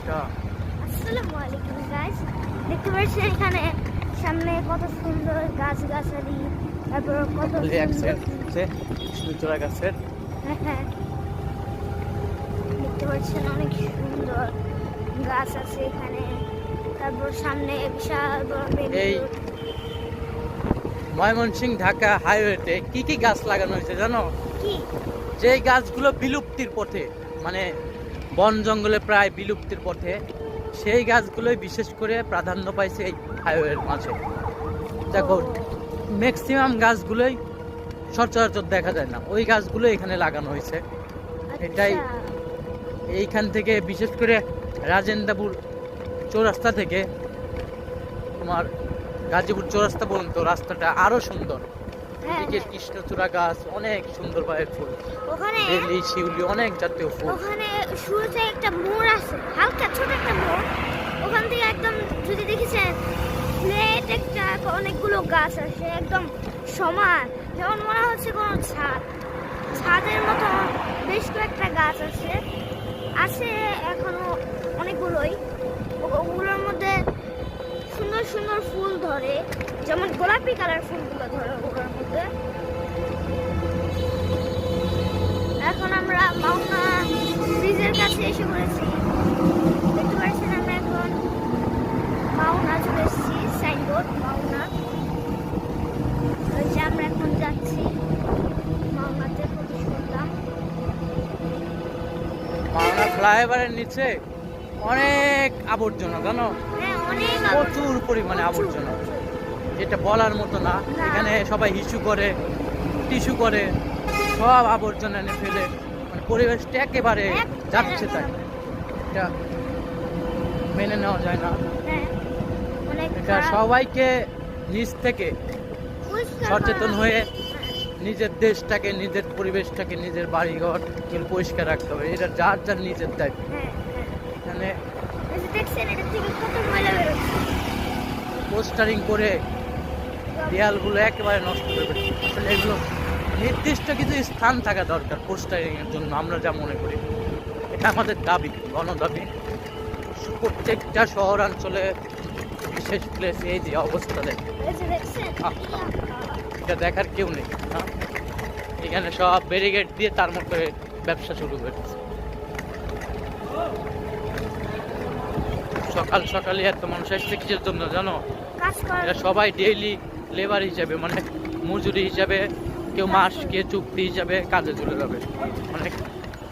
আচ্ছা, আসসালামু আলাইকুম গাইস, দেখতে পাচ্ছেন এখানে সামনে কত সুন্দর গাছগাছালি, তারপর কত সুন্দর কৃষ্ণচূড়া গাছের হ্যাঁ, দেখতে পাচ্ছেন অনেক সুন্দর গাছ আছে এখানে। তারপর সামনে বিশাল বড় এই ময়মনসিংহ ঢাকা হাইওয়েতে কি কি গাছ লাগানো হয়েছে জানো? কি যে গাছগুলো বিলুপ্তির পথে, মানে বন জঙ্গলে প্রায় বিলুপ্তির পথে, সেই গাছগুলোই বিশেষ করে প্রাধান্য পাইছে এই হাইওয়ের মাঝে। দেখো, ম্যাক্সিমাম গাছগুলোই সচরাচর দেখা যায় না, ওই গাছগুলো এখানে লাগানো হয়েছে। এটাই এইখান থেকে বিশেষ করে রাজেন্দ্রপুর চৌরাস্তা থেকে তোমার গাজীপুর চৌরাস্তা পর্যন্ত রাস্তাটা আরো সুন্দর। এদিকে কৃষ্ণচূড়া গাছ, অনেক সুন্দর পায়ের ফুল, ওখানে বেলি, শিউলি, অনেক জাতীয় ফুল। ওখানে শুরুতে একটা মোড় আছে, হালকা ছোট একটা মোড়। ওখান থেকে একদম যদি দেখেছেন প্লেট একটা অনেকগুলো গাছ আছে, একদম সমান, যেমন মনে হচ্ছে কোনো ছাদের মতো বেশ কয়েকটা গাছ আছে এখনো অনেকগুলোই। ওগুলোর মধ্যে সুন্দর সুন্দর ফুল ধরে, যেমন গোলাপি কালার ফুলগুলো ধরে ওগুলোর মধ্যে। এখন আমরা মাওনা ব্রিজের কাছে এসে পড়েছি, দেখতে পাচ্ছেন আমরা এখন মাওনা চলে এসেছি, সাইনবোর্ড মাওনা। ওই যে আমরা এখন যাচ্ছি মাওনাতে, প্রবেশ করলাম। মাওনা ফ্লাইওভারের নিচে অনেক আবর্জনা, জানো? হ্যাঁ, অনেক প্রচুর পরিমাণে আবর্জনা, যেটা বলার মতো না। এখানে সবাই হিসু করে, টিস্যু করে, সব আবর্জনা এনে ফেলে, মানে পরিবেশটা একেবারে যাচ্ছে তাই। এটা মেনে নেওয়া যায় না। হ্যাঁ, অনেক এটা সবাইকে নিজ থেকে সচেতন হয়ে নিজের দেশটাকে, নিজের পরিবেশটাকে, নিজের বাড়িঘর এগুলো পরিষ্কার রাখতে হবে। এটা যার যার নিজের দায়িত্ব। এখানে দেখছেন এটা থেকে কত ময়লা বেরোচ্ছে। পোস্টারিং করে দেয়ালগুলো একেবারে নষ্ট করবে। আসলে এগুলো নির্দিষ্ট কিছু স্থান থাকা দরকার পোস্টারিং এর জন্য, আমরা যা মনে করি। এটা আমাদের দাবি, গণদাবি। প্রত্যেকটা শহরাঞ্চলে বিশেষ প্লেসে এই যে অবস্থা দেখে, এটা দেখার কেউ নেই না। এখানে সব ব্যারিকেড দিয়ে তার মতো ব্যবসা শুরু করেছে। সকাল সকালে এত মানুষ আসছে কিসের জন্য জানো? এরা সবাই ডেইলি লেবার হিসাবে, মানে মজুরি হিসাবে, কেউ মাস, কেউ চুক্তি হিসাবে কাজে চলে যাবে। অনেক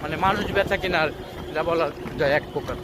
মানে মানুষ বেচা কেনার যা বলা যায় এক প্রকার।